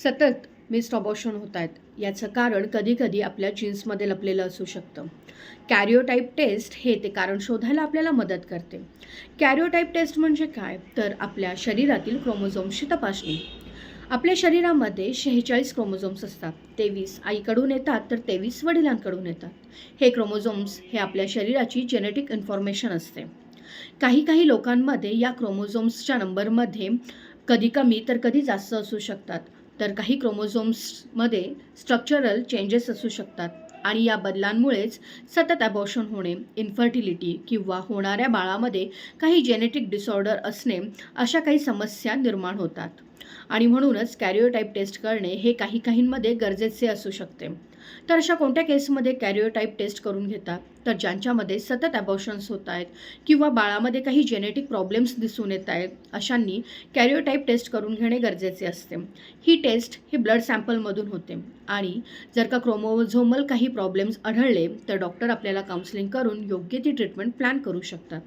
सतत missed abortion होत आहेत याचं कारण कधीकधी आपल्या जीन्समध्ये लपलेलं असू शकतं. कॅरिओटाइप टेस्ट हे ते कारण शोधायला आपल्याला मदत करते. कॅरिओटाइप टेस्ट म्हणजे काय, तर आपल्या शरीरातील क्रोमोझोम्सची तपासणी. आपल्या शरीरामध्ये 46 क्रोमोझोम्स असतात. 23 आईकडून येतात तर 23 वडिलांकडून येतात. हे क्रोमोझोम्स हे आपल्या शरीराची जेनेटिक इन्फॉर्मेशन असते. काही काही लोकांमध्ये या क्रोमोझोम्सच्या नंबरमध्ये कधी कमी तर कधी जास्त असू शकतात. तर काही क्रोमोझोम्समध्ये स्ट्रक्चरल चेंजेस असू शकतात आणि या बदलांमुळेच सतत अबॉर्शन होणे, इन्फर्टिलिटी किंवा होणाऱ्या बाळामध्ये काही जेनेटिक डिसऑर्डर असणे अशा काही समस्या निर्माण होतात. आणि म्हणूनच कॅरिओटाइप टेस्ट करणे हे काही काहींमध्ये गरजेचे असू शकते. तर अशा कोणत्या केसमध्ये कॅरिओटाइप टेस्ट करून घेतात, तर ज्यांच्यामध्ये सतत अबॉर्शन्स होत आहेत किंवा बाळामध्ये काही जेनेटिक प्रॉब्लेम्स दिसून येत आहेत, अशांनी कॅरिओटाइप टेस्ट करून घेणे गरजेचे असते. ही टेस्ट ही ब्लड सॅम्पलमधून होते आणि जर का क्रोमोझोमल काही प्रॉब्लेम्स आढळले तर डॉक्टर आपल्याला काउन्सिलिंग करून योग्य ती ट्रीटमेंट प्लॅन करू शकतात.